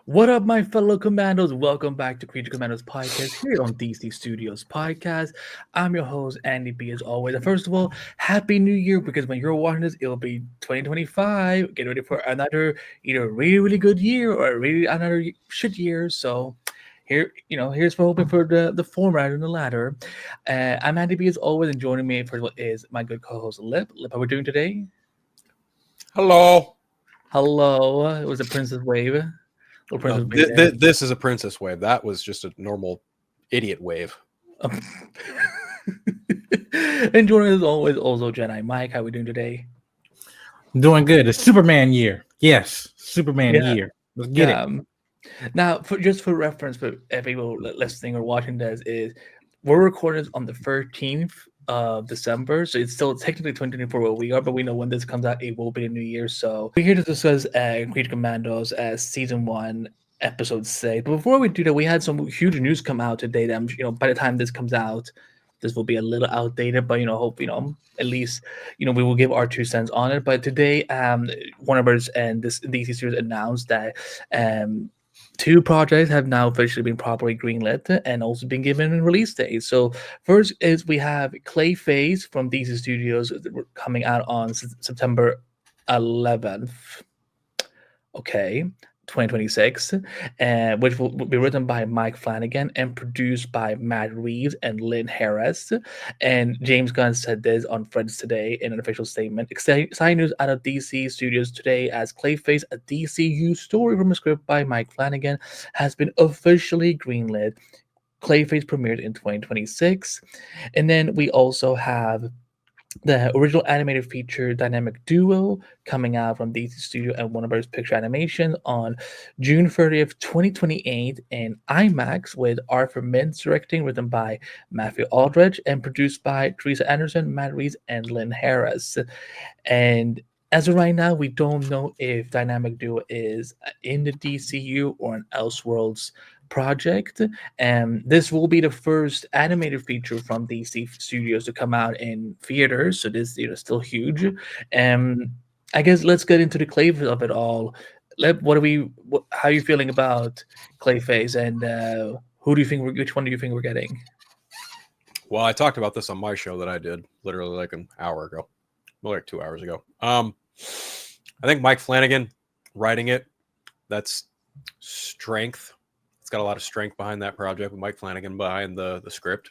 What up, my fellow commandos? Welcome back to Creature Commandos Podcast here on DC Studios Podcast. I'm your host, Andy B, as always. And first of all, Happy New Year, because when you're watching this, it'll be 2025. Get ready for another either really, really good year or really another shit year. So here's for hoping for the format and the latter. I'm Andy B, as always, and joining me, first of all, is my good co-host, Lip. Lip, how we doing today? Hello. Hello. It was a Princess Wave. No, this is a princess wave. That was just a normal idiot wave. And joining us as always, also Jedi Mike. How we doing today? Doing good. It's Superman year. Yes, Superman year. Let's get it. Now, for reference, for people listening or watching this, is we're recording this on the 13th of December, so it's still technically 2024 where we are, but we know when this comes out, it will be the new year. So we're here to discuss Creature Commandos as season 1, episode 6. But before we do that, we had some huge news come out today that by the time this comes out, this will be a little outdated, but hope at least we will give our 2 cents on it. But today, Warner Bros. And this DC series announced that 2 projects have now officially been properly greenlit and also been given a release date. So first is we have Clayface from DC Studios coming out on September 11th. Okay. 2026, which will be written by Mike Flanagan and produced by Matt Reeves and Lynn Harris. And James Gunn said this on Threads today in an official statement. Exciting news out of DC Studios today as Clayface, a DCU story from a script by Mike Flanagan, has been officially greenlit. Clayface premiered in 2026. And then we also have the original animated feature Dynamic Duo coming out from DC Studio and Warner Bros. Picture Animation on June 30th, 2028 in IMAX with Arthur Mintz directing, written by Matthew Aldridge and produced by Teresa Anderson, Matt Reeves, and Lynn Harris. And as of right now, we don't know if Dynamic Duo is in the DCU or an Elseworlds project, and this will be the first animated feature from DC Studios to come out in theaters, so this still huge. I guess let's get into the Clayface of it all. How are you feeling about Clayface, and which one do you think we're getting? Well, I talked about this on my show that I did literally like an hour ago, like 2 hours ago. I think Mike Flanagan writing it, that's strength. It's got a lot of strength behind that project with Mike Flanagan behind the script.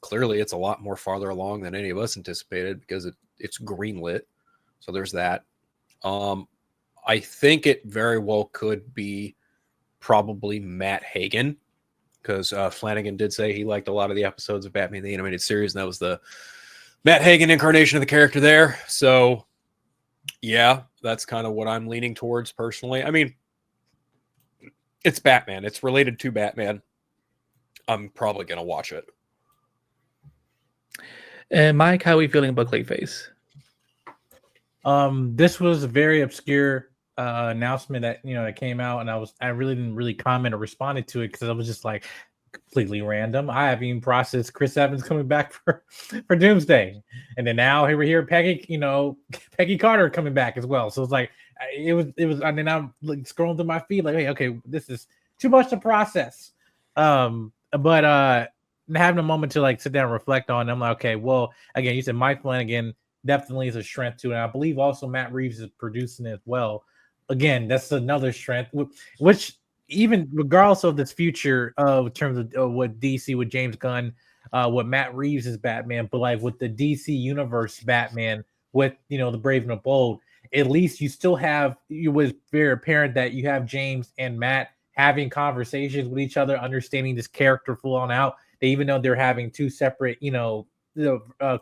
Clearly it's a lot more farther along than any of us anticipated because it's greenlit. So there's that. I think it very well could be probably Matt Hagen, because Flanagan did say he liked a lot of the episodes of Batman the Animated Series, and that was the Matt Hagen incarnation of the character there. So yeah, that's kind of what I'm leaning towards personally. I mean, it's Batman. It's related to Batman. I'm probably going to watch it. Mike, how are we feeling about Clayface? This was a very obscure announcement that came out, and I really didn't comment or responded to it because I was just like completely random. I haven't even processed Chris Evans coming back for Doomsday, and then now here we hear Peggy Carter coming back as well. So it's like it was, and then I'm like scrolling through my feed like, hey, okay, this is too much to process. But having a moment to like sit down and reflect on, I'm like, okay, well, again, you said Mike Flanagan definitely is a strength too, and I believe also Matt Reeves is producing it as well. Again, that's another strength, which even regardless of this future in terms of what DC with James Gunn, what Matt Reeves is Batman, but like with the DC universe Batman with the Brave and the Bold, at least you still have, it was very apparent that you have James and Matt having conversations with each other, understanding this character full on out. They, even though they're having 2 separate,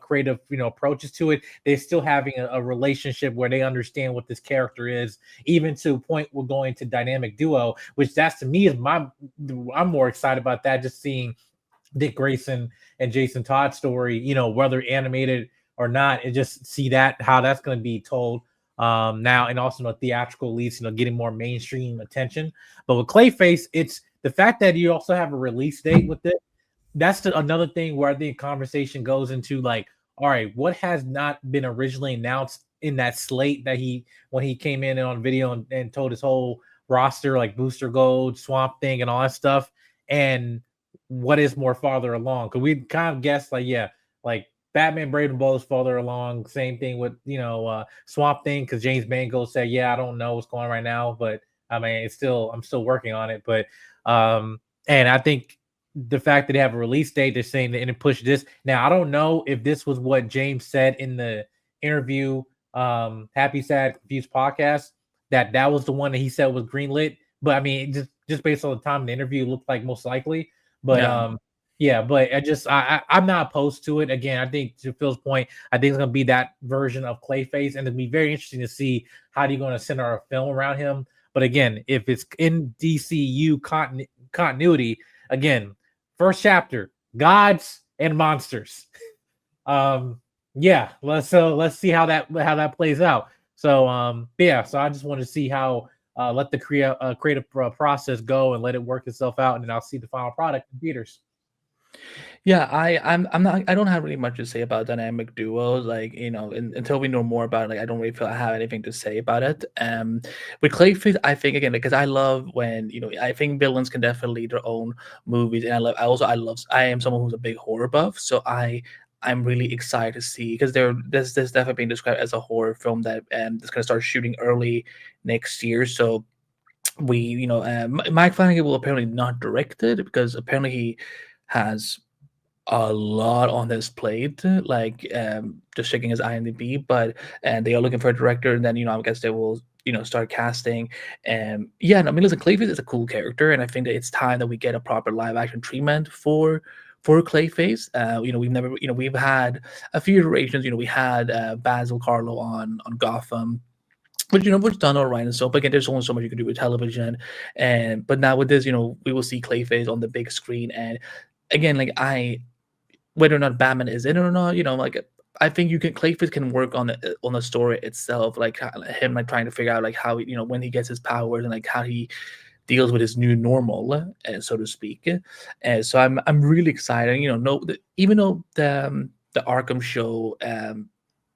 creative, approaches to it, they're still having a relationship where they understand what this character is, even to a point we're going to Dynamic Duo, which that's to me is I'm more excited about that, just seeing Dick Grayson and Jason Todd's story, whether animated or not, and just see how that's going to be told now, and also the theatrical release, getting more mainstream attention. But with Clayface, it's the fact that you also have a release date with it. That's another thing where I think conversation goes into like, all right, what has not been originally announced in that slate that when he came in on video and told his whole roster, like Booster Gold, Swamp Thing, and all that stuff, and what is more farther along? Because we kind of guessed, like, yeah, like Batman Brave and Bold is farther along. Same thing with Swamp Thing, because James Mangold said, yeah, I don't know what's going on right now, but I mean, I'm still working on it. But and I think the fact that they have a release date, they're saying that and push this. Now, I don't know if this was what James said in the interview, Happy Sad Confused podcast, that was the one that he said was greenlit. But I mean, just based on the time in the interview, it looked like most likely. But yeah, but I'm not opposed to it. Again, I think to Phil's point, I think it's gonna be that version of Clayface, and it'll be very interesting to see how you're gonna center our film around him. But again, if it's in DCU continuity, again, first chapter, gods and monsters. Yeah, let's see how that plays out. So yeah, so I just want to see how let the creative process go and let it work itself out, and then I'll see the final product in theaters. Yeah, I don't have really much to say about dynamic duos. Like, until we know more about it, like I don't really feel I have anything to say about it. With Clayface, I think again, because I love when, I think villains can definitely lead their own movies, and I am someone who's a big horror buff, so I'm really excited to see, because this definitely being described as a horror film that is going to start shooting early next year. So Mike Flanagan will apparently not direct it, because apparently he has a lot on his plate, like just checking his IMDb, and they are looking for a director, and then I guess they will start casting. And yeah, no, I mean, listen, Clayface is a cool character, and I think that it's time that we get a proper live action treatment for Clayface. We've had a few iterations. We had Basil Carlo on Gotham, which was done all right and so. But again, there's only so much you can do with television, but now with this, we will see Clayface on the big screen. And again, like whether or not Batman is in it or not, like I think Clayface can work on the story itself, like him like trying to figure out like how when he gets his powers, and like how he deals with his new normal, so to speak. And so I'm really excited. Even though the Arkham show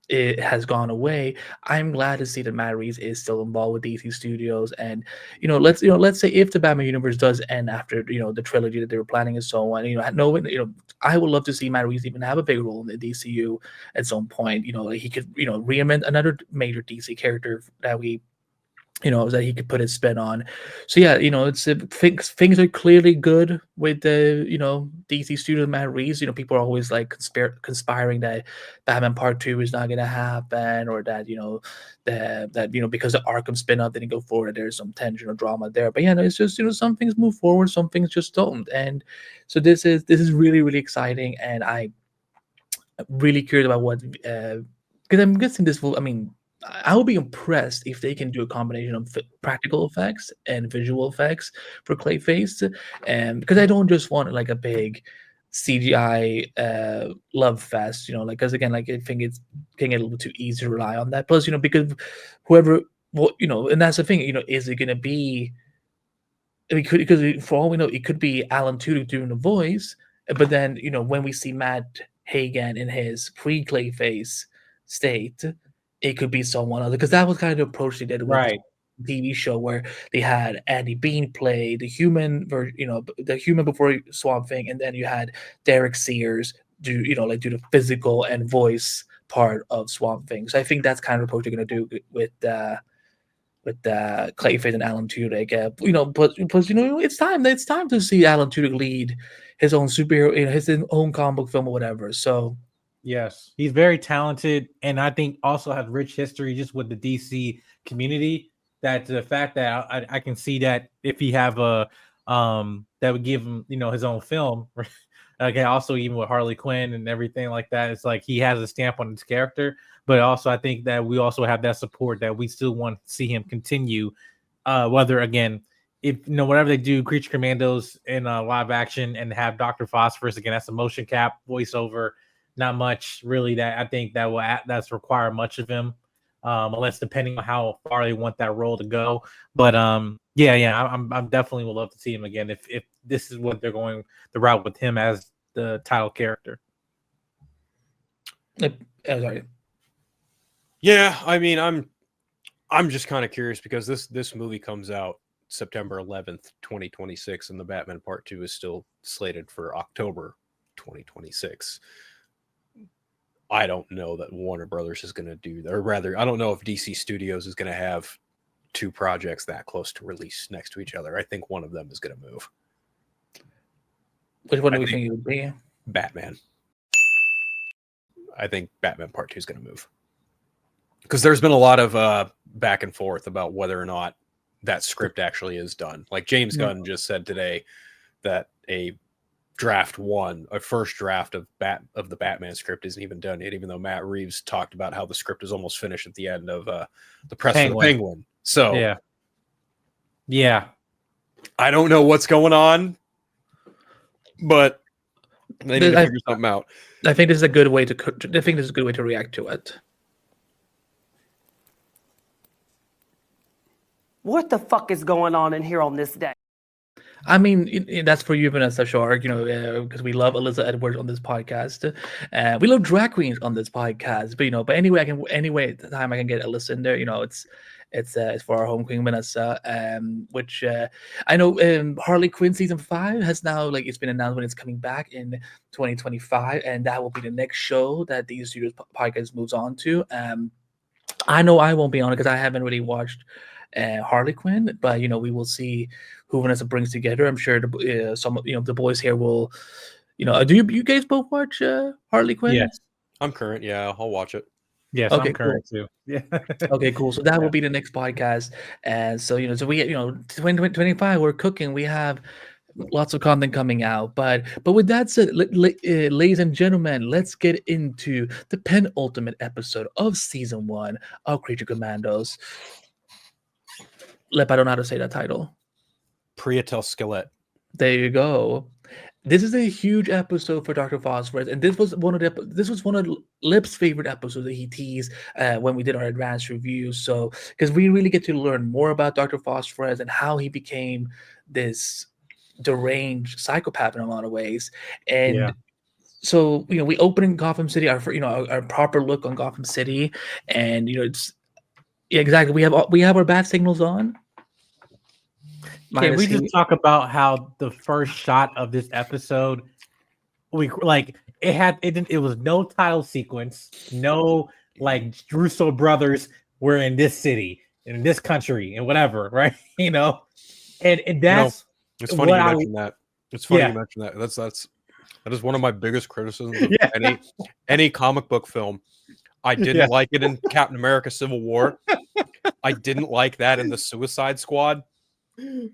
it has gone away, I'm glad to see that Matt Reeves is still involved with DC Studios. And let's say if the Batman universe does end after the trilogy that they were planning and so on, I would love to see Matt Reeves even have a big role in the DCU at some point. Like he could reinvent another major DC character that that he could put his spin on. So yeah, it's things are clearly good with the DC studio Matt Reeves. People are always like conspiring that Batman Part 2 is not going to happen, or that that because the Arkham spin-off didn't go forward, there's some tension or drama there. But yeah, no, it's just some things move forward, some things just don't. And so this is really, really exciting, and I'm really curious about what because I'm guessing this will. I mean, I will be impressed if they can do a combination of practical effects and visual effects for Clayface, and because I don't just want like a big CGI love fest, because again, like I think it's getting a little bit too easy to rely on that. Plus, because whoever, and that's the thing, is it going to be? Because for all we know, it could be Alan Tudyk doing the voice, but then when we see Matt Hagen in his pre-Clayface state, it could be someone else, because that was kind of the approach they did with Right. the TV show, where they had Andy Bean play the human the human before Swamp Thing, and then you had Derek Sears do the physical and voice part of Swamp Thing. So I think that's kind of approach they're going to do with Clayface and Alan Tudyk. But it's time to see Alan Tudyk lead his own superhero, his own comic book film or whatever. So Yes, he's very talented, and I think also has rich history just with the DC community. That the fact that I can see that if he have a that would give him his own film. Okay, also even with Harley Quinn and everything like that, it's like he has a stamp on his character. But also, I think that we also have that support that we still want to see him continue. Whether again, if whatever they do, Creature Commandos in live action, and have Dr. Phosphorus again, that's a motion cap voiceover. Not much really that I think that's require much of him, unless depending on how far they want that role to go. But I'm definitely would love to see him again if this is what they're going the route with him as the title character. Sorry. Yeah, I mean, I'm just kind of curious, because this movie comes out September 11th, 2026, and the Batman Part 2 is still slated for October 2026. I don't know that Warner Brothers is going to do that, or rather, I don't know if DC Studios is going to have two projects that close to release next to each other. I think one of them is going to move. Which one do we think it would be? Batman. I think Batman Part 2 is going to move. Because there's been a lot of back and forth about whether or not that script actually is done. Like James Gunn just said today that a first draft of the Batman script isn't even done yet, even though Matt Reeves talked about how the script is almost finished at the end of the press for the Penguin. So yeah, I don't know what's going on, but they need to figure something out. I think this is a good way to react to it. What the fuck is going on in here on this day? I mean, that's for you, Vanessa Shark, because we love Alyssa Edwards on this podcast. We love drag queens on this podcast, but anyway, the time I can get Alyssa in there, it's for our home queen Vanessa, which I know Harley Quinn season 5 has now, it's been announced when it's coming back in 2025, and that will be the next show that the Studios podcast moves on to. I know I won't be on it because I haven't really watched Harley Quinn, but we will see who Vanessa brings together. I'm sure the boys here will, do you guys both watch Harley Quinn? Yes, I'm current. Yeah, I'll watch it. Yes, okay, I'm current too. Yeah. Okay, cool. So that will be the next podcast, and so so we 2025 we're cooking. We have lots of content coming out, but with that said, ladies and gentlemen, let's get into the penultimate episode of season 1 of Creature Commandos. Lep, I don't know how to say that title. Priyatel Skelet. There you This is a huge episode for Dr. Phosphorus, and this was one of Lip's favorite episodes that he teased when we did our advanced review. So, because we really get to learn more about Dr. Phosphorus and how he became this deranged psychopath in a lot of ways, and so we open in Gotham City, our proper look on Gotham City, and exactly we have our bat signals on. Can we just talk about how the first shot of this episode, it was no title sequence, no Russo brothers were in this city, in this country, and whatever, right? And that's it's funny you mentioned that. It's funny you mentioned that. That is one of my biggest criticisms of any comic book film. I didn't like it in Captain America: Civil War. I didn't like that in the Suicide Squad. And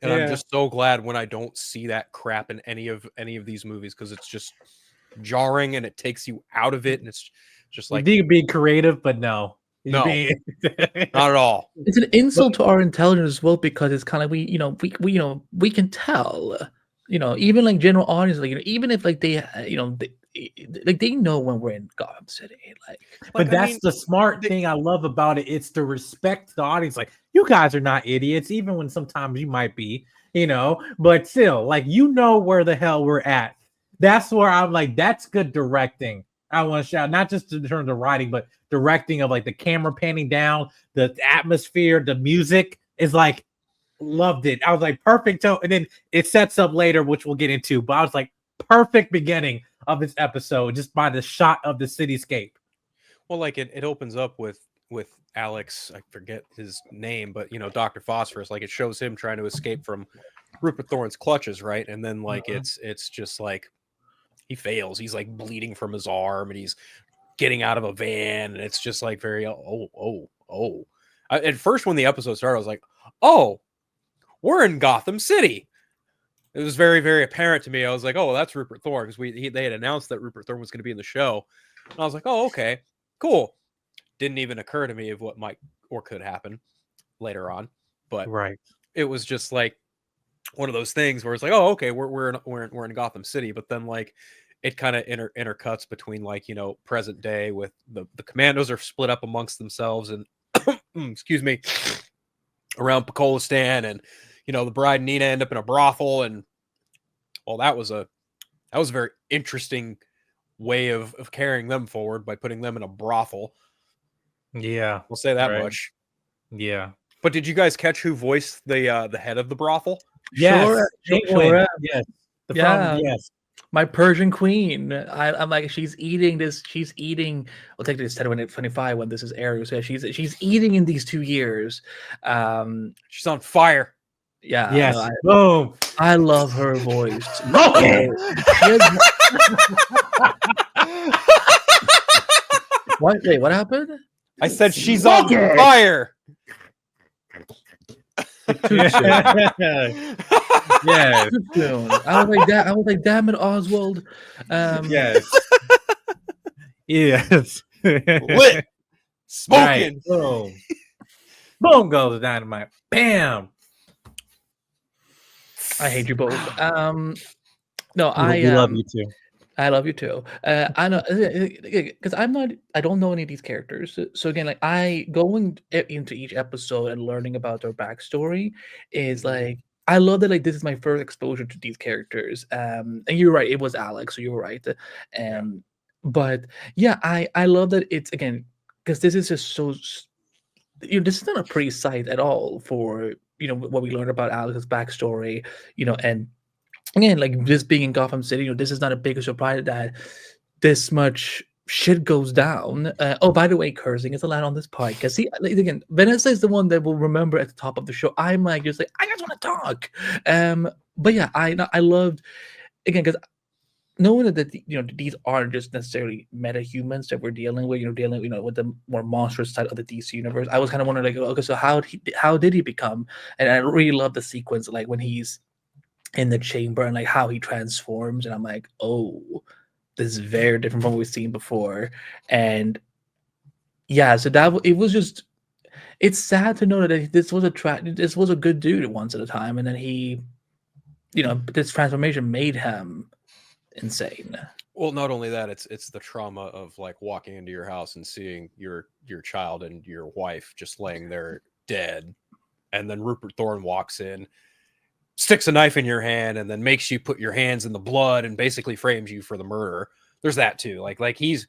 I'm just so glad when I don't see that crap in any of these movies, because it's just jarring and it takes you out of it, and it's just like you be creative, but no, not at all. It's an insult to our intelligence as well, because it's kind of we can tell, even general audience, even if they know when we're in Gotham City, but that's the smart thing I love about it. It's to respect the audience. You guys are not idiots, even when sometimes you might be, but still, where the hell we're at. That's where I'm that's good directing. I want to shout, not just in terms of writing, but directing of the camera panning down, the atmosphere, the music is loved it. I was perfect. And then it sets up later, which we'll get into, but I was perfect beginning of this episode just by the shot of the cityscape. Well, it opens up with Alex, I forget his name, but Dr. Phosphorus, it shows him trying to escape from Rupert Thorne's clutches, right? And then it's just he fails. He's bleeding from his arm, and he's getting out of a van, and it's just very at first when the episode started, I was oh, we're in Gotham City. It was very, very apparent to me. I was oh, that's Rupert Thorne, because they had announced that Rupert Thorne was going to be in the show. And I was oh, okay, cool. Didn't even occur to me of what might or could happen later on. But it was just one of those things where it's oh, okay, we're in Gotham City. But then it kind of intercuts between present day with the commandos are split up amongst themselves and excuse me, around Picolistan, and the bride and Nina end up in a brothel, and that was a very interesting way of carrying them forward by putting them in a brothel. Yeah, we'll say that much. Yeah, But did you guys catch who voiced the head of the brothel? Yes, Sure. yes, Yeah. yes. My Persian queen. I'm like, she's eating this. She's eating. Well, technically, it's 25 when this is airing. So she's eating in these 2 years. She's on fire. Yeah. Yes. No, Boom. I love her voice. Okay. What? Wait, what happened? I said she's on fire. Too soon. Yes. Too soon. I was like, damn it, Oswald. Yes. Yes. Lit. Smoking. Right. Boom. Boom goes the dynamite. Bam. I hate you both. No, We love you too. I love you too. I know because I don't know any of these characters. So again, like I going into each episode and learning about their backstory is like I love that like this is my first exposure to these characters. And you're right, it was Alex, so you were right. But yeah, I love that it's again because this is just so this is not a pretty site at all for what we learned about Alex's backstory, and again, like this being in Gotham City, this is not a big surprise that this much shit goes down. Oh, by the way, cursing is allowed on this podcast. See, like, again, Vanessa is the one that will remember at the top of the show. I'm like, just like, I just want to talk. But yeah, I loved again because knowing that these aren't just necessarily meta humans that we're dealing with, with the more monstrous side of the DC universe. I was kind of wondering, like, okay, so how did he become? And I really love the sequence, like when he's in the chamber and like how he transforms, and I'm like, oh, this is very different from what we've seen before. And yeah, so it's sad to know that this was a good dude once at a time, and then he this transformation made him insane. Well, not only that, it's the trauma of like walking into your house and seeing your child and your wife just laying there dead, and then Rupert Thorne walks in, sticks a knife in your hand, and then makes you put your hands in the blood and basically frames you for the murder. There's that too. Like he's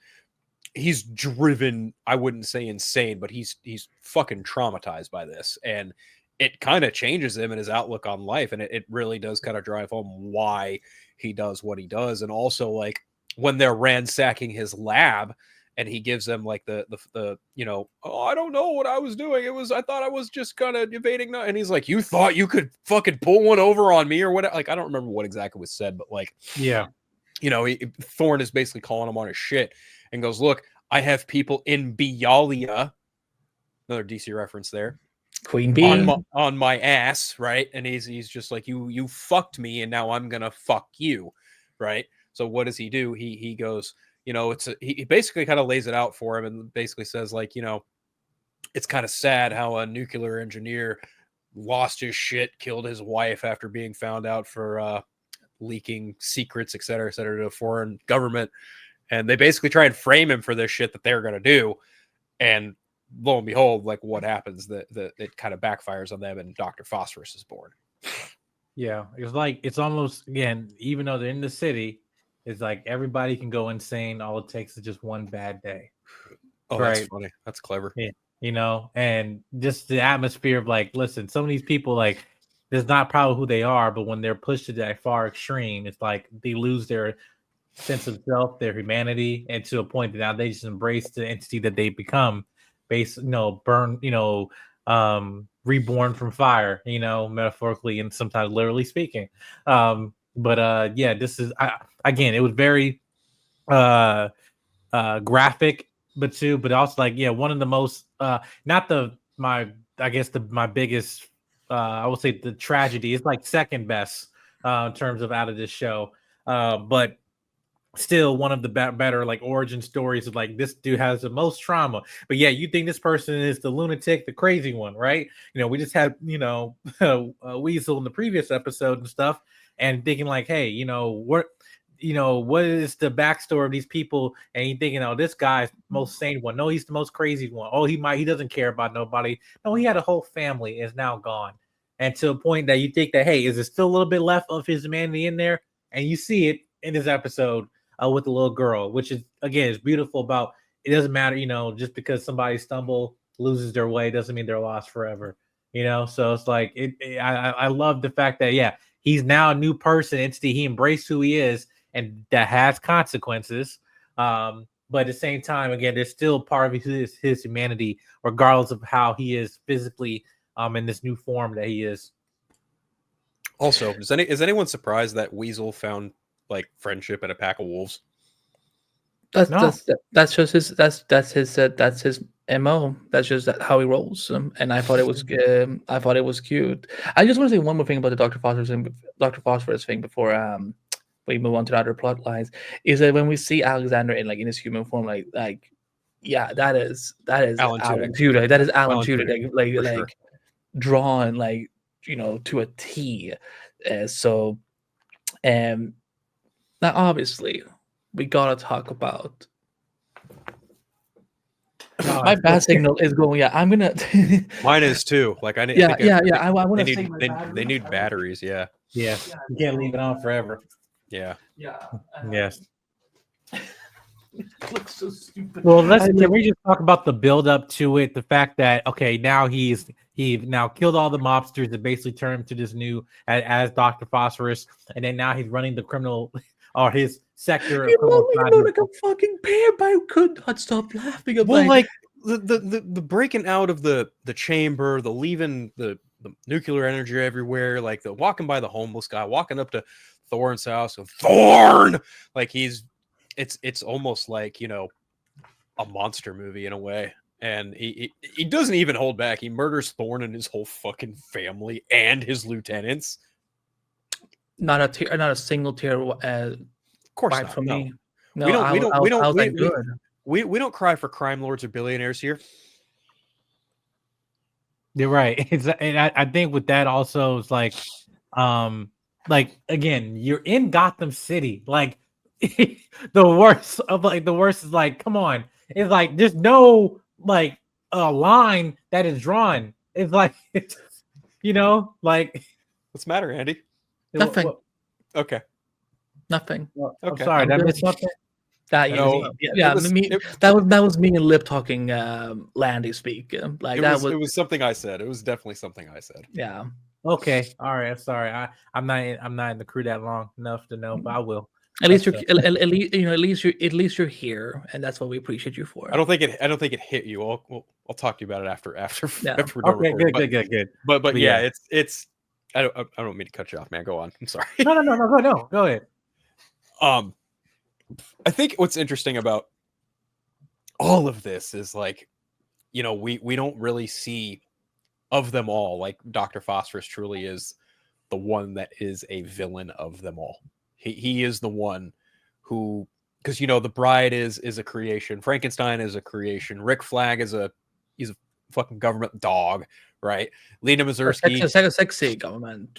driven, I wouldn't say insane, but he's fucking traumatized by this, and it kind of changes him and his outlook on life, and it really does kind of drive home why he does what he does. And also, like when they're ransacking his lab and he gives them like the oh, I don't know what I was doing. I thought I was just kind of evading. And he's like, you thought you could fucking pull one over on me or what? Like, I don't remember what exactly was said, but like, yeah, Thorne is basically calling him on his shit and goes, look, I have people in Bialia, another DC reference there, Queen Bee on my ass, right? And he's just like, you fucked me, and now I'm gonna fuck you, right? So what does he do? He goes, he basically kind of lays it out for him and basically says, like, it's kind of sad how a nuclear engineer lost his shit, killed his wife after being found out for leaking secrets, et cetera, to a foreign government, and they basically try and frame him for this shit that they're gonna do, and lo and behold, like what happens, that it kind of backfires on them, and Dr. Phosphorus is born. Yeah, it's almost, again, even though they're in the city, it's like everybody can go insane. All it takes is just one bad day. Oh, right. That's funny. That's clever. Yeah, and just the atmosphere of like, listen, some of these people, like, there's not probably who they are, but when they're pushed to that far extreme, it's like they lose their sense of self, their humanity, and to a point that now they just embrace the entity that they become. Reborn from fire, metaphorically and sometimes literally speaking. This is again, it was very graphic, but also like, one of the most my biggest I would say the tragedy is like second best in terms of out of this show, but still one of the better like origin stories of like, this dude has the most trauma, but yeah, you think this person is the lunatic, the crazy one, right? We just had Weasel in the previous episode and stuff, and thinking like, hey, what is the backstory of these people, and you thinking, oh, this guy's the most sane one. No, he's the most crazy one. Oh, he doesn't care about nobody. No, he had a whole family, is now gone, and to a point that you think that, hey, is there still a little bit left of his humanity in there? And you see it in this episode with the little girl, which is, again, is beautiful about, it doesn't matter, just because somebody loses their way doesn't mean they're lost forever. So it's like I love the fact that he's now a new person entity. He embraced who he is, and that has consequences. But at the same time, again, there's still part of his humanity, regardless of how he is physically in this new form that he is. Also, is anyone surprised that Weasel found like friendship in a pack of wolves? That's just his MO. That's just how he rolls. And I thought it was I thought it was cute. I just want to say one more thing about the Dr. Phosphorus thing before we move on to the other plot lines. Is that when we see Alexander in his human form, that is Alan Alan Tudyk. That is Alan Alan Tudyk, Tudyk, sure. Drawn to a T. Now obviously we gotta talk about. My bad signal is going. Yeah, I'm gonna. Mine is too. Like I want to say they need batteries. Yeah. Yeah. You can't leave it on forever. Yeah. Yes. It looks so stupid. Well, can we just talk about the build up to it? The fact that now he now killed all the mobsters that basically turned him to this new as Dr. Phosphorus, and then now he's running the criminal or his sector. You know, like a fucking bear, but I could not stop laughing. The breaking out of the chamber, the leaving the nuclear energy everywhere, like the walking by the homeless guy, walking up to Thorne's house, and Thorne, like it's almost like a monster movie in a way. And he doesn't even hold back. He murders Thorne and his whole fucking family and his lieutenants. Not a single tear. Of course not. For me. No, we don't cry for crime lords or billionaires here. You're right. And I think with that also is like again, you're in Gotham City. Like the worst is like, come on. It's like there's no like a line that is drawn. It's like like what's the matter, Andy? Nothing. Okay. Nothing. Okay. I'm sorry. Did I miss something? That was me and lip talking Landy speak. It was something I said. It was definitely something I said. Yeah. Okay. All right. I'm sorry. I'm not in the crew that long enough to know, but I will. At least you're here, and that's what we appreciate you for. I don't think it hit you. I'll talk to you about it after yeah. after we're done recording. Good. But yeah, it's I don't mean to cut you off, man. Go on. I'm sorry. No. Go ahead. I think what's interesting about all of this is like, we don't really see of them all. Like Dr. Phosphorus truly is the one that is a villain of them all. He is the one who, because the Bride is a creation, Frankenstein is a creation, Rick Flag he's a fucking government dog, right? Lena Mazursky, sexy government,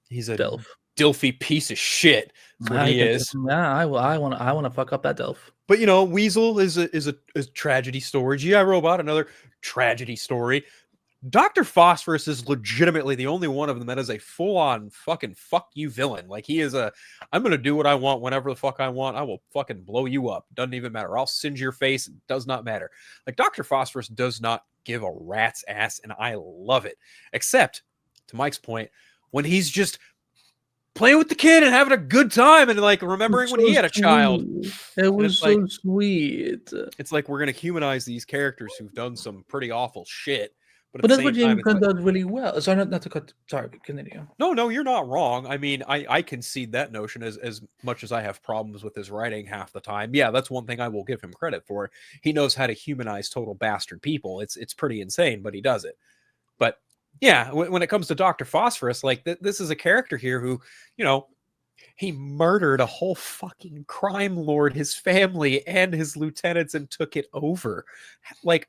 he's a Delph. Dilfy piece of shit. That's what he is. Yeah, I want to fuck up that Delph. But Weasel is a tragedy story. G.I. Robot, another tragedy story. Dr. Phosphorus is legitimately the only one of them that is a full-on fucking fuck you villain. Like he is I'm gonna do what I want whenever the fuck I want. I will fucking blow you up. Doesn't even matter. I'll singe your face. It does not matter. Like Dr. Phosphorus does not give a rat's ass, and I love it. Except, to Mike's point, when he's just playing with the kid and having a good time and like remembering when he had a child. It was so sweet. It's like we're gonna humanize these characters who've done some pretty awful shit. But that's what James Gunn does really well. Sorry, not to cut. Sorry, continue. No, you're not wrong. I mean, I concede that notion as much as I have problems with his writing half the time. Yeah, that's one thing I will give him credit for. He knows how to humanize total bastard people. It's pretty insane, but he does it. But yeah, when it comes to Dr. Phosphorus, like this is a character here who, he murdered a whole fucking crime lord, his family, and his lieutenants, and took it over. Like,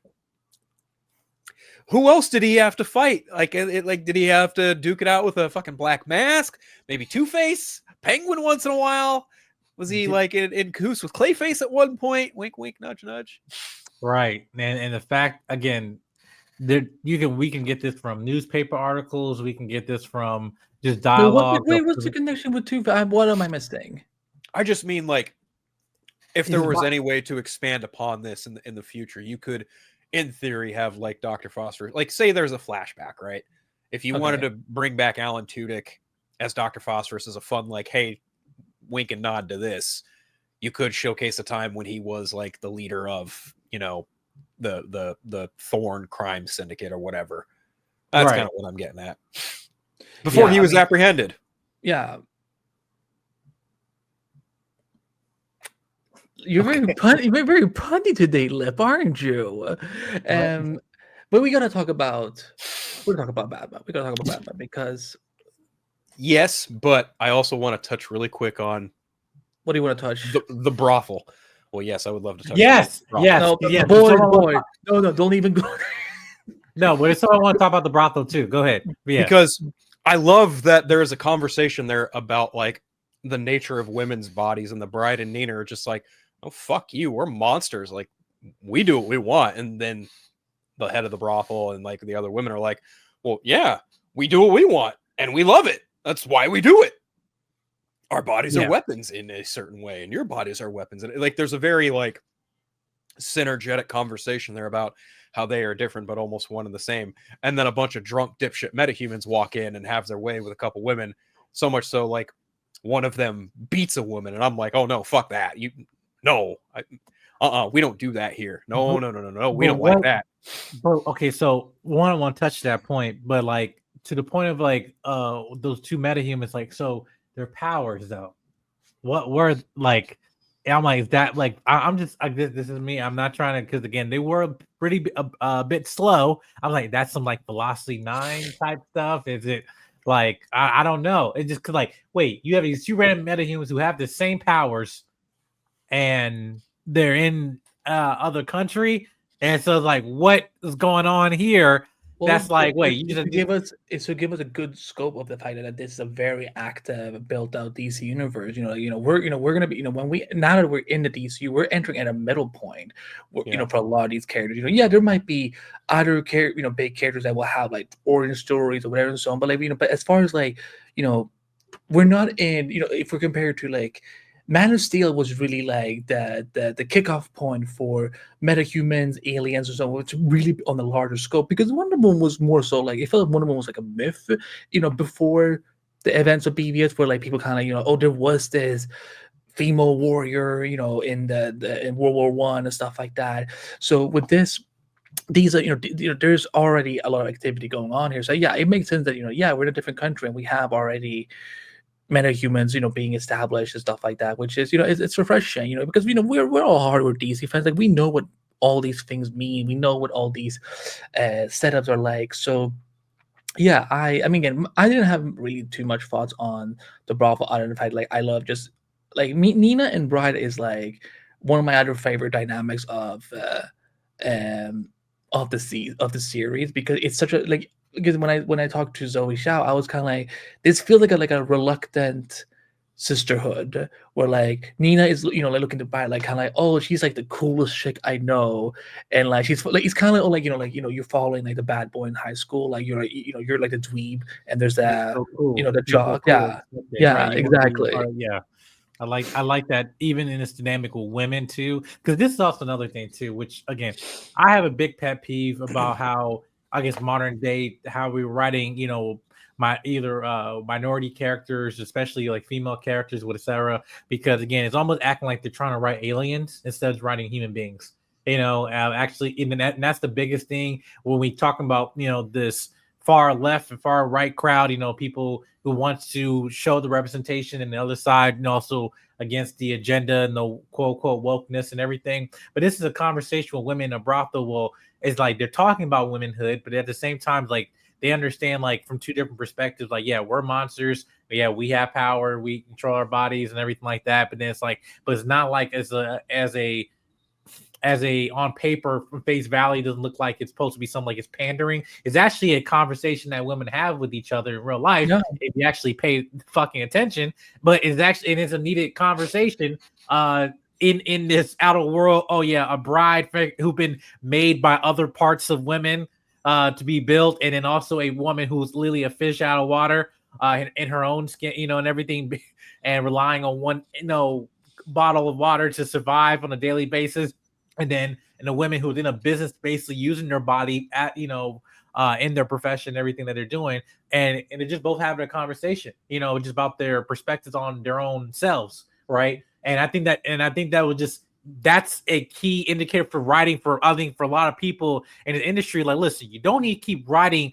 who else did he have to fight? Like, did he have to duke it out with a fucking Black Mask? Maybe Two-Face? Penguin once in a while? Was he like in cahoots with Clayface at one point? Wink, wink, nudge, nudge. Right, and the fact again, we can get this from newspaper articles. We can get this from just dialogue. What's the connection with Two-Face? What am I missing? I just mean like, if there was any way to expand upon this in the future, you could, in theory, have like Dr. Phosphorus, like say there's a flashback, right? If you wanted to bring back Alan Tudyk as Dr. Phosphorus as a fun, like, hey, wink and nod to this, you could showcase a time when he was like the leader of, you know, the Thorn crime syndicate or whatever. That's kind of what I'm getting at. Before he was apprehended. Yeah. You're very punny today, Lip, aren't you? But we gotta talk about Batman. We gotta talk about Batman because yes, but I also want to touch really quick on what do you want to touch? The brothel. Well, yes, I would love to touch. Yes. No, boy. No, don't even go. No, but I want to talk about the brothel too. Go ahead. Yeah. Because I love that there is a conversation there about like the nature of women's bodies, and the bride and Nina are just like, oh, fuck you, we're monsters. Like, we do what we want. And then the head of the brothel and like the other women are like, well, yeah, we do what we want and we love it. That's why we do it. Our bodies are weapons in a certain way, and your bodies are weapons. And like, there's a very like synergetic conversation there about how they are different, but almost one and the same. And then a bunch of drunk dipshit metahumans walk in and have their way with a couple women. So much so, like, one of them beats a woman, and I'm like, oh no, fuck that. We don't do that here. No, we don't like that. But okay, so I want to touch that point, but like to the point of like those two metahumans, like, so their powers though, what were like? I'm like, is that like, I'm just like, this is me. I'm not trying to, because again, they were pretty a bit slow. I'm like, that's some like Velocity 9 type stuff. Is it like, I don't know. It just cause like, wait, you have these two random metahumans who have the same powers, and they're in other country, and so it's like, what is going on here? Well, that's like, wait, you just give us a good scope of the fact that this is a very active, built out DC universe. We're gonna be, when we, now that we're in the DCU, we're entering at a middle point. For a lot of these characters, there might be other big characters that will have like origin stories or whatever and so on. But like, but as far as like, we're not in, if we're compared to like, Man of Steel was really like the kickoff point for metahumans, aliens, or so. It's really on the larger scope, because Wonder Woman was more so like, it felt like Wonder Woman was like a myth, before the events of BVS, where like people kind of, there was this female warrior, in in World War One and stuff like that. So with this, these are there's already a lot of activity going on here. So yeah, it makes sense that we're in a different country and we have already metahumans, being established and stuff like that, which is, it's refreshing, because we're all hardcore DC fans. Like, we know what all these things mean. We know what all these setups are like. So yeah, I mean, again, I didn't have really too much thoughts on the brothel other than the fact, like, I love just like Nina and Bride is like one of my other favorite dynamics of the series, because it's such a like. Because when I talked to Zoe Xiao, I was kind of like, this feels like a reluctant sisterhood, where like Nina is like looking to buy, like kind of like, oh, she's like the coolest chick I know, and like she's like, it's kind of like you're following like the bad boy in high school, like you're like the dweeb, and there's that so cool. The jock, so cool. Yeah, exactly. Yeah. I like that, even in this dynamic with women too, because this is also another thing too, which again, I have a big pet peeve about how, I guess, modern day, how we're writing, minority characters, especially like female characters, with etc. Because again, it's almost acting like they're trying to write aliens instead of writing human beings. Actually, and that's the biggest thing when we talk about this far left and far right crowd. People who want to show the representation, and the other side, and also against the agenda and the quote unquote wokeness and everything. But this is a conversation with women in a brothel. It's like they're talking about womanhood, but at the same time, like, they understand, like, from two different perspectives, like, yeah, we're monsters, but yeah, we have power, we control our bodies and everything like that. But then it's like, but it's not like as a on paper, from face value, doesn't look like it's supposed to be something like it's pandering. It's actually a conversation that women have with each other in real life, if you actually pay fucking attention. But it's a needed conversation in this outer world. Oh yeah, a bride who's been made by other parts of women to be built, and then also a woman who's literally a fish out of water in her own skin, and everything, and relying on one bottle of water to survive on a daily basis. And then and the women who's in a business basically using their body at in their profession, everything that they're doing, and they're just both having a conversation, just about their perspectives on their own selves, right? And I think that's a key indicator for writing for a lot of people in the industry. Like, listen, you don't need to keep writing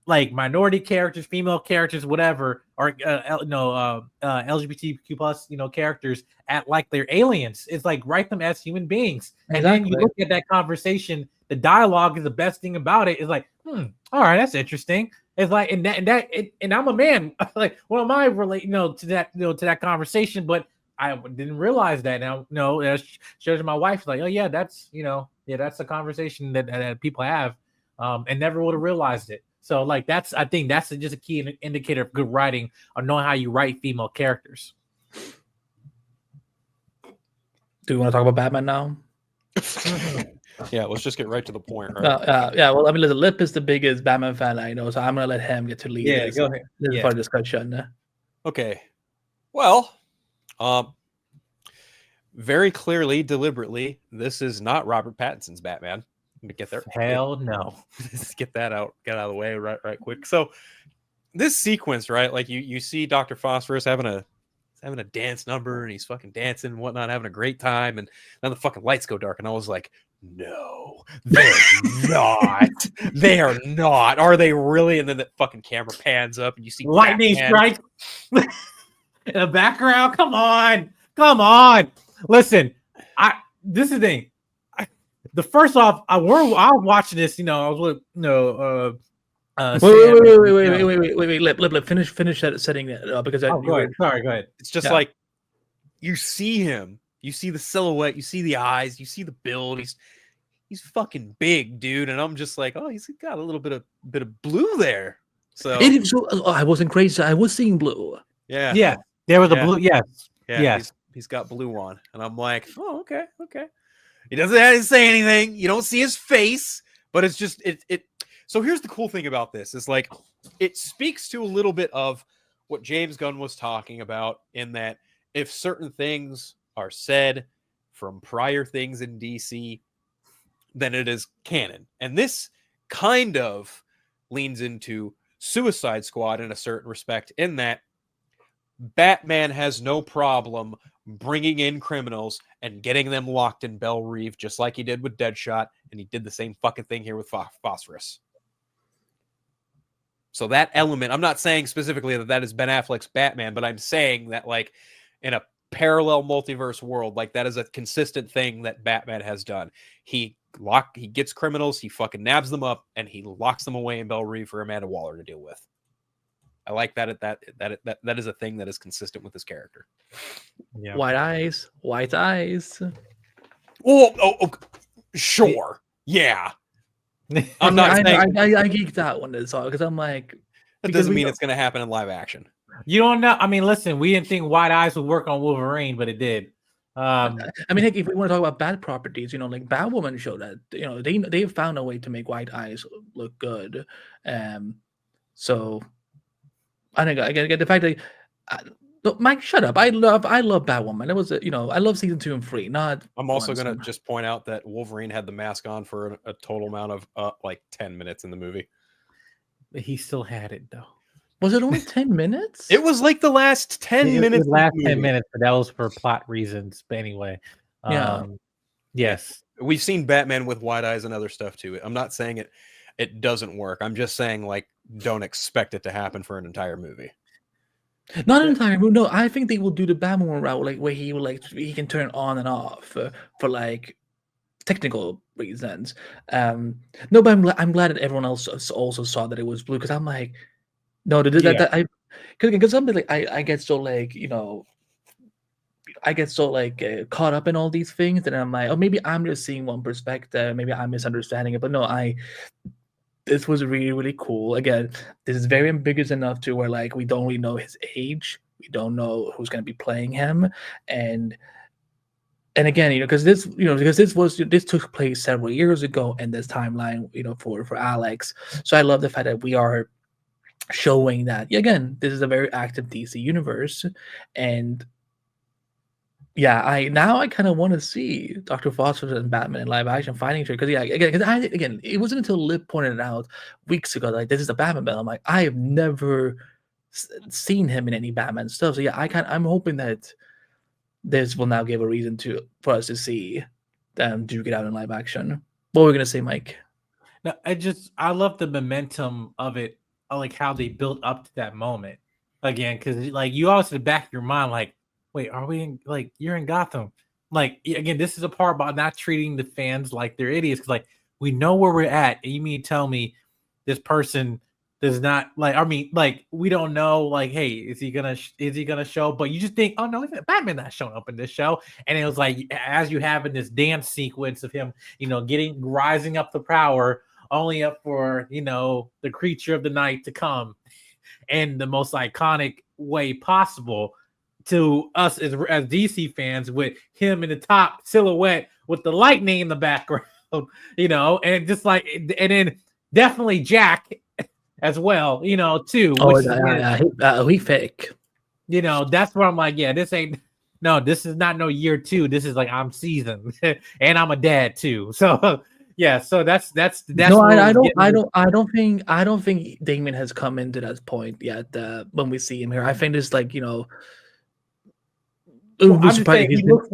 like minority characters, female characters, whatever, or LGBTQ plus characters at like they're aliens. It's like write them as human beings, and then you look at that conversation. The dialogue is the best thing about it. It's like, all right, that's interesting. It's like, and I'm a man. Like, what am I relating, to that conversation? But I didn't realize that. Now, shows my wife like, oh yeah, that's that's a conversation that people have, and never would have realized it. So like I think that's just a key indicator of good writing, or knowing how you write female characters. Do you want to talk about Batman now? Yeah, let's just get right to the point, right? Yeah, well, I mean, listen, Lip is the biggest Batman fan I know, so I'm gonna let him get to lead. Yeah, go ahead. This is for discussion. Okay. Well, very clearly, deliberately, this is not Robert Pattinson's Batman. Let me get there. Hell no. Let's get that out. Get out of the way right quick. So this sequence, right? Like you see Dr. Phosphorus having a dance number, and he's fucking dancing and whatnot, having a great time, and then the fucking lights go dark, and I was like, no, they're not. They are not. Are they really? And then the fucking camera pans up, and you see lightning strike in the background. Come on. Listen, this is the thing. The first off, I was watching this. I was with wait, Lip, finish that setting that because go ahead. Sorry, go ahead. It's just like you see him, you see the silhouette, you see the eyes, you see the build. He's fucking big, dude, and I'm just like, oh, he's got a little bit of blue there. So I wasn't crazy. I was seeing blue. Yeah, there was a blue. Yes. He's got blue on, and I'm like, oh, okay. He doesn't say anything. You don't see his face, but it's just it. So here's the cool thing about this is like it speaks to a little bit of what James Gunn was talking about, in that if certain things are said from prior things in DC, then it is canon. And this kind of leans into Suicide Squad in a certain respect, in that Batman has no problem bringing in criminals and getting them locked in Belle Reve, just like he did with Deadshot, and he did the same fucking thing here with Phosphorus. So that element, I'm not saying specifically that is Ben Affleck's Batman, but I'm saying that like in a parallel multiverse world, like that is a consistent thing that Batman has done. He gets criminals, he fucking nabs them up, and he locks them away in Belle Reve for Amanda Waller to deal with. I like that is a thing that is consistent with his character. Yeah. White eyes. Oh, sure. Yeah. I'm not saying I geeked out when I saw it because I'm like, that doesn't mean it's going to happen in live action. You don't know. I mean, listen, we didn't think White Eyes would work on Wolverine, but it did. I mean, heck, if we want to talk about bad properties, like Batwoman showed that they found a way to make White Eyes look good. So I think I get the fact that look, Mike, shut up. I love Batwoman. It was I love season 2 and 3. I'm also gonna just point out that Wolverine had the mask on for a total amount of like 10 minutes in the movie. He still had it though. Was it only 10 minutes? It was like the last 10 minutes. The last 10 minutes, but that was for plot reasons. But anyway, yes, we've seen Batman with white eyes and other stuff too. I'm not saying it doesn't work. I'm just saying like don't expect it to happen for an entire movie. Not an entire movie. No, I think they will do the Batman route, like where he can turn on and off for like technical reasons. No, but I'm glad that everyone else also saw that it was blue because I'm like, no, because something like I get so like caught up in all these things that I'm like, oh, maybe I'm just seeing one perspective, maybe I'm misunderstanding it, but no, this was really, really cool. Again, this is very ambiguous enough to where like we don't really know his age, we don't know who's going to be playing him, and again, because this took place several years ago in this timeline, for Alex. So I love the fact that we are showing that again, this is a very active DC universe, and I kind of want to see Dr. Foster and Batman in live action fighting each other because again, it wasn't until Lip pointed it out weeks ago like this is a Batman battle. I'm like, I have never seen him in any Batman stuff. So yeah, I'm hoping that this will now give a reason for us to see them do get out in live action. What were we gonna say, Mike? No, I love the momentum of it, like how they built up to that moment again, because like you always in the back of your mind, like, wait, are we in, like, you're in Gotham? Like, again, this is a part about not treating the fans like they're idiots, because like we know where we're at, and you mean to tell me this person does not, like, I mean, like, we don't know, like, hey, is he gonna show? But you just think, oh no, Batman not showing up in this show. And it was like, as you have in this dance sequence of him, rising up the power, only up for the creature of the night to come in the most iconic way possible to us as DC fans, with him in the top silhouette with the lightning in the background, and just like, and then definitely Jack as well, too. We fake. That's where I'm like, yeah, this is not no year 2. This is like, I'm seasoned and I'm a dad too. So yeah, so that's no, I don't think Damien has come into that point yet. When we see him here, I think it's like, well, I'm just saying, he looks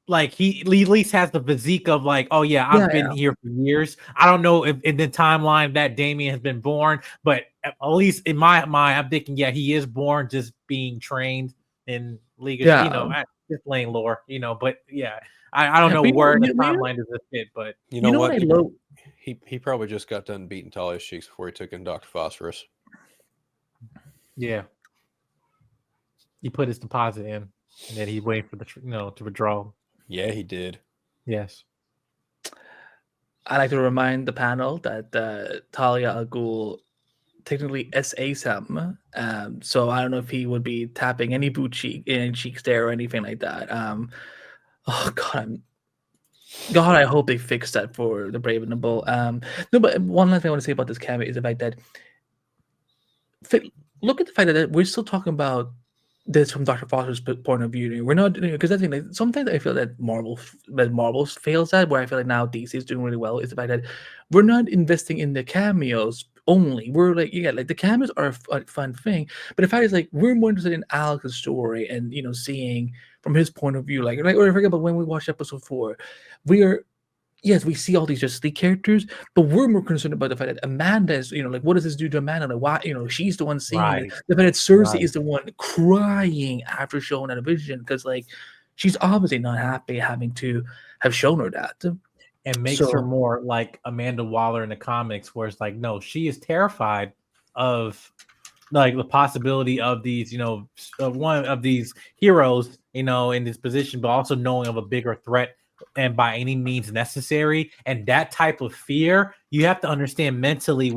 like he's he at least has the physique of like, oh yeah, I've been here for years. I don't know if in the timeline that Damien has been born, but at least in my mind, I'm thinking, yeah, he is born just being trained in League of, just playing lore, but yeah, I don't know where the timeline does this fit, but you know what? He probably just got done beating Talia's cheeks before he took in Dr. Phosphorus. Yeah. He put his deposit in, and then he waited for the to withdraw. Yeah, he did. Yes. I like to remind the panel that Talia al Ghul technically SAs him. So I don't know if he would be tapping any cheeks there or anything like that. Oh God, I hope they fix that for the Brave and the Bold. No, but one last thing I want to say about this cameo is the fact that look at the fact that we're still talking about this from Dr. Foster's point of view. We're not, because I think like, sometimes I feel that Marvel fails at, where I feel like now DC is doing really well, is the fact that we're not investing in the cameos only. We're like, like the cameos are a fun thing, but the fact is like we're more interested in Alex's story and seeing from his point of view, or for example, when we watched episode 4, yes, we see all these Justice League characters, but we're more concerned about the fact that Amanda is, what does this do to Amanda? Like, why, she's the one seeing it. The fact that Cersei is the one crying after showing that vision, because, like, she's obviously not happy having to have shown her that. And makes her more like Amanda Waller in the comics, where it's like, no, she is terrified of, like, the possibility of these, one of these heroes, in this position, but also knowing of a bigger threat, and by any means necessary. And that type of fear, you have to understand mentally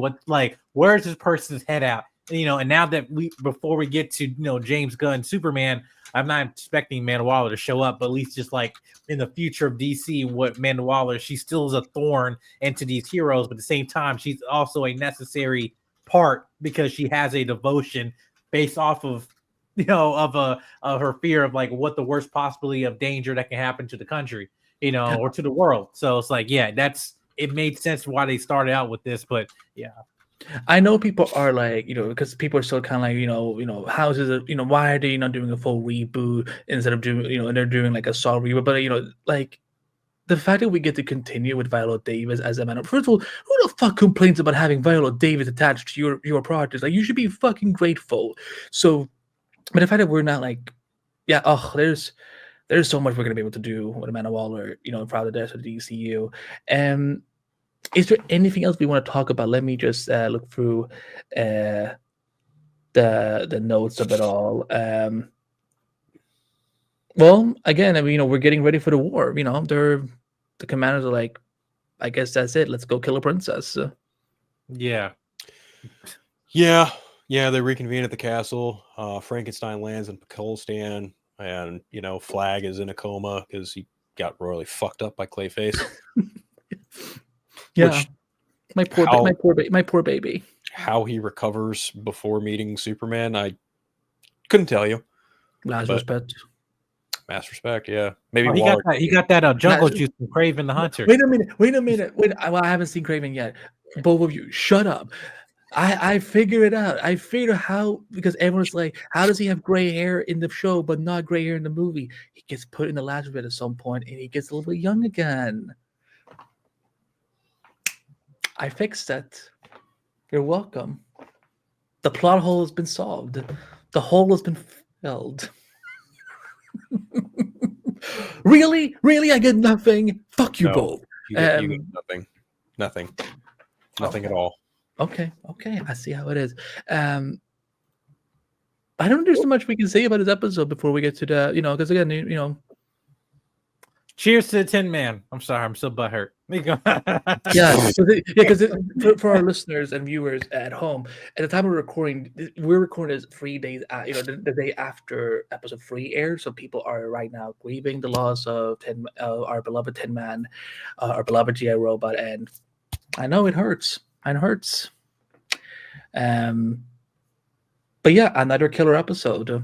where's this person's head at, and now that before we get to James Gunn Superman, I'm not expecting Amanda Waller to show up, but at least just like in the future of DC, what Amanda Waller, she still is a thorn into these heroes, but at the same time she's also a necessary part, because she has a devotion based off of of her fear of like what the worst possibility of danger that can happen to the country, or to the world. So it's like, yeah, it made sense why they started out with this. But yeah, I know people are like, because people are still kind of like, how is it, why are they not doing a full reboot instead of doing, and they're doing like a soft reboot? But like the fact that we get to continue with Viola Davis as a man. First of all, who the fuck complains about having Viola Davis attached to your projects? Like, you should be fucking grateful. So, but the fact that we're not like, there's so much we're gonna be able to do with Amanda Waller, throughout the rest of the DCU. Is there anything else we want to talk about? Let me just look through the notes of it all. Well, again, I mean, we're getting ready for the war. The commanders are like, I guess that's it. Let's go kill a princess. Yeah. They reconvene at the castle. Frankenstein lands in Pakistan, and Flag is in a coma because he got royally fucked up by Clayface. Yeah, my poor baby. How he recovers before meeting Superman, I couldn't tell you. Lazarus pet. Mass Respect, yeah. Maybe Oh, he Waller. got that jungle juice from Craven the Hunter. Wait a minute. I haven't seen Craven yet. Both of you, shut up. I figure it out. I figure how, because everyone's like, how does he have gray hair in the show but not gray hair in the movie? He gets put in the last bit at some point and he gets a little bit young again. I fixed it. You're welcome. The plot hole has been solved. The hole has been filled. Really? I get nothing. Fuck you both. You get nothing. Nothing at all. Okay. I see how it is. I don't think there's so much we can say about this episode before we get to the, because again, Cheers to the Tin Man. I'm sorry, I'm so butthurt. because for our listeners and viewers at home, at the time we're recording this 3 days, the day after episode 3 aired. So people are right now grieving the loss of our beloved Tin Man, our beloved GI Robot, and I know it hurts. But yeah, another killer episode.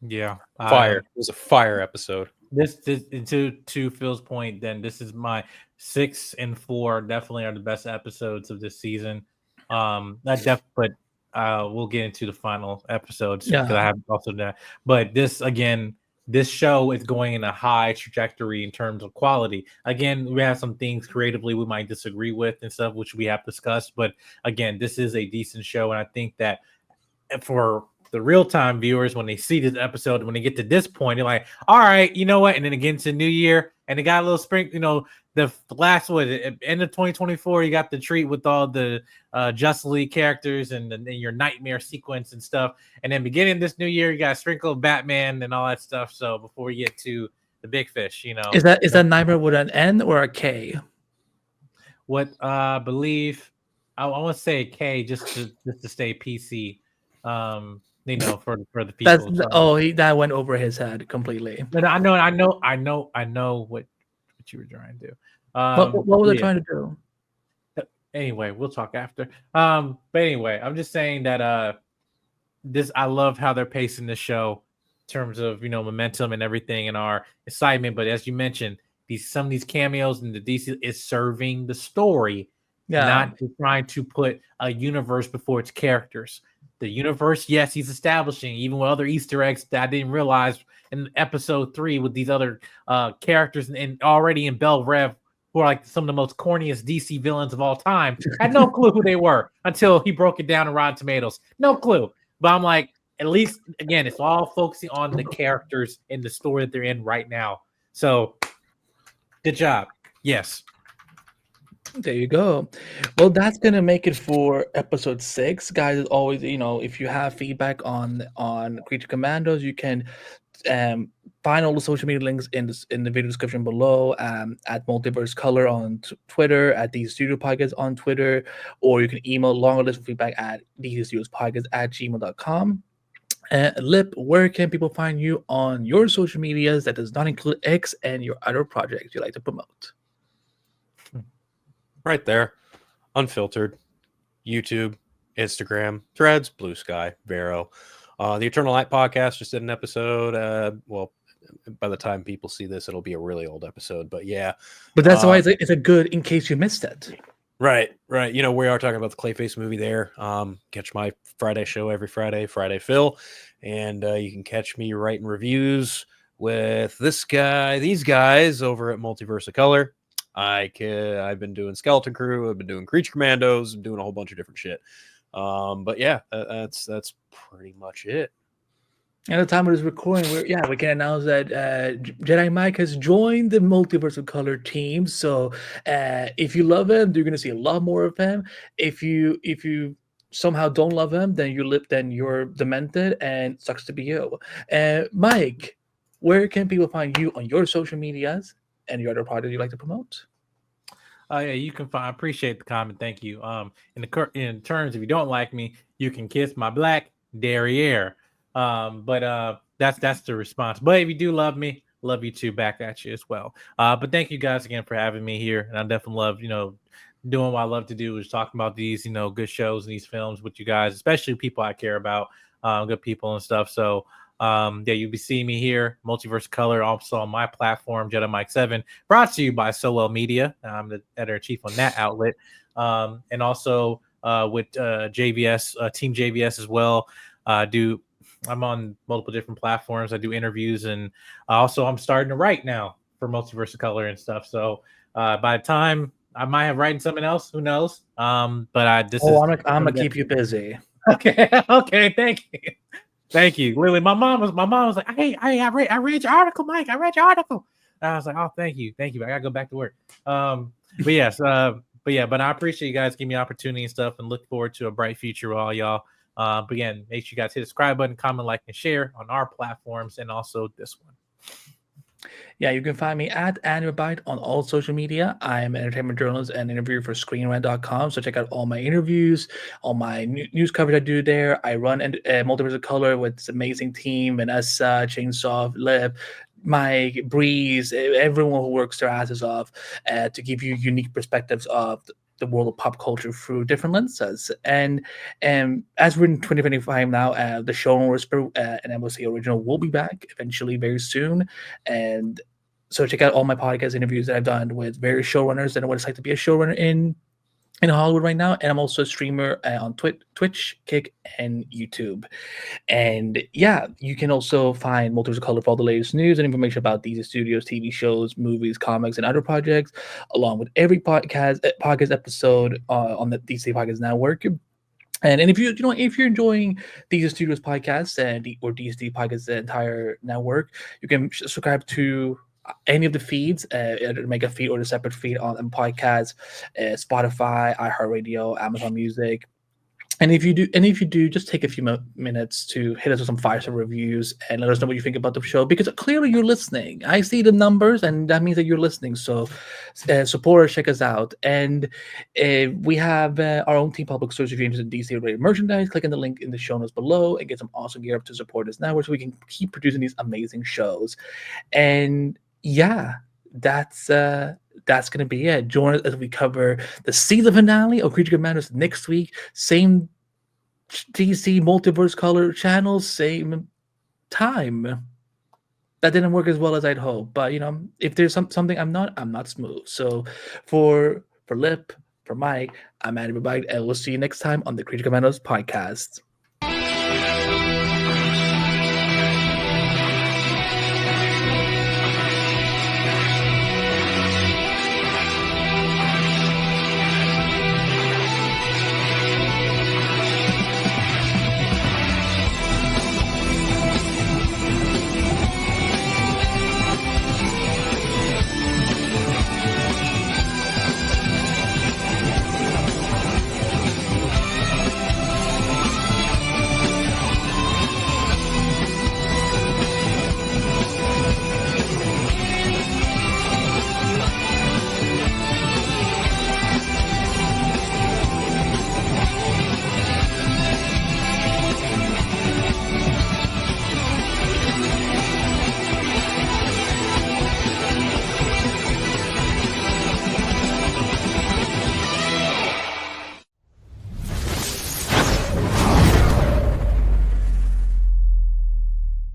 Yeah, Fire. It was a fire episode. This to Phil's point, then this is my 6 and 4 definitely are the best episodes of this season. But we'll get into the final episodes because I have also that. But this show is going in a high trajectory in terms of quality. Again, we have some things creatively we might disagree with and stuff, which we have discussed. But again, this is a decent show, and I think that for the real-time viewers, when they see this episode, when they get to this point, they're like, all right, you know what? And then again, it's a new year, and they got a little spring, the last, end of 2024, you got the treat with all the Justice League characters and your nightmare sequence and stuff. And then beginning this new year, you got a sprinkle of Batman and all that stuff. So before we get to the big fish, Is that nightmare with an N or a K? What I believe, I want to say K just to stay PC. For the people. That went over his head completely. But I know what you were trying to do. What was I trying to do? Anyway, we'll talk after. But anyway, I'm just saying that I love how they're pacing the show in terms of momentum and everything and our excitement. But as you mentioned, some of these cameos in the DC is serving the story, not trying to put a universe before its characters. The universe, yes, he's establishing, even with other Easter eggs that I didn't realize in episode 3 with these other characters and already in Belle Rev, who are like some of the most corniest DC villains of all time. I had no clue who they were until he broke it down in Rotten Tomatoes. No clue. But I'm like, at least, again, it's all focusing on the characters and the story that they're in right now. So, good job. Yes. There you go. Well, that's gonna make it for episode 6, guys. As always, if you have feedback on Creature Commandos, you can find all the social media links in the video description below. At Multiverse Color on Twitter, at DC Studio Podcast on Twitter, or you can email longer list of feedback at dcstudiospodcast@gmail.com. Lip, where can people find you on your social medias that does not include X and your other projects you like to promote? Right there, unfiltered, YouTube, Instagram, Threads, Blue Sky, Vero. The Eternal Light Podcast just did an episode. Well, by the time people see this, it'll be a really old episode, but yeah. But that's why it's a good in case you missed it. Right. We are talking about the Clayface movie there. Catch my Friday show every Friday Phil, and you can catch me writing reviews with these guys over at Multiverse of Color. I've been doing Skeleton Crew, I've been doing Creature Commandos, I'm doing a whole bunch of different shit. But yeah, that's pretty much it. At the time of this recording, we can announce that Jedi Mike has joined the Multiverse of Color team. So if you love him, you're gonna see a lot more of him. If you somehow don't love him, then you're demented, and sucks to be you. Mike, where can people find you on your social medias and your other project you like to promote? You can find. I appreciate the comment. Thank you. In terms, if you don't like me, you can kiss my black derriere. But that's the response. But if you do love me, love you too, back at you as well. But thank you guys again for having me here, and I definitely love doing what I love to do is talking about these good shows and these films with you guys, especially people I care about, good people and stuff. So Yeah, you'll be seeing me here, Multiverse Color, also on my platform, Jedi Mike 7, brought to you by Sowell Media. I'm the editor-in-chief on that outlet. And also with JVS, Team JVS as well. I'm on multiple different platforms. I do interviews, and also I'm starting to write now for Multiverse Color and stuff. So by the time I might have written something else, who knows? But I'm gonna keep you busy. Okay, thank you. Literally, my mom was like, "Hey, I read your article, Mike. I read your article." And I was like, "Oh, thank you. I gotta go back to work." But I appreciate you guys giving me opportunity and stuff, and look forward to a bright future with all y'all. But again, make sure you guys hit the subscribe button, comment, like, and share on our platforms, and also this one. Yeah, you can find me at AnimeBite on all social media. I'm an entertainment journalist and interviewer for ScreenRant.com. So check out all my interviews, all my news coverage I do there. I run Multiverse of Color with this amazing team, Vanessa, Chainsaw, Lip, Mike, Breeze, everyone who works their asses off to give you unique perspectives of the world of pop culture through different lenses. And as we're in 2025 now, the show Whisper, an MOC original, will be back eventually very soon. And so check out all my podcast interviews that I've done with various showrunners and what it's like to be a showrunner in Hollywood right now. And I'm also a streamer on Twitch, Kick, and YouTube. And yeah, you can also find Multiverse of Color for all the latest news and information about DC Studios, TV shows, movies, comics, and other projects, along with every podcast episode on the DC Podcast Network. And if if you're enjoying DC Studios podcasts or DC Podcasts, the entire network, you can subscribe to any of the feeds, make a feed or a separate feed on podcasts, Spotify, iHeartRadio, Amazon Music. And if you do, just take a few minutes to hit us with some 5-star reviews and let us know what you think about the show, because clearly you're listening. I see the numbers, and that means that you're listening. So support us, check us out. And we have our own team public stores. If you're interested in DC related merchandise, click on the link in the show notes below and get some awesome gear up to support us network so we can keep producing these amazing shows. And yeah, that's gonna be it. Join us as we cover the season finale of Creature Commandos next week. Same DC Multiverse Color channel, same time. That didn't work as well as I'd hoped, but if there's something I'm not smooth. So for Lip, for Mike, I'm Andy Babite, and we'll see you next time on the Creature Commandos podcast.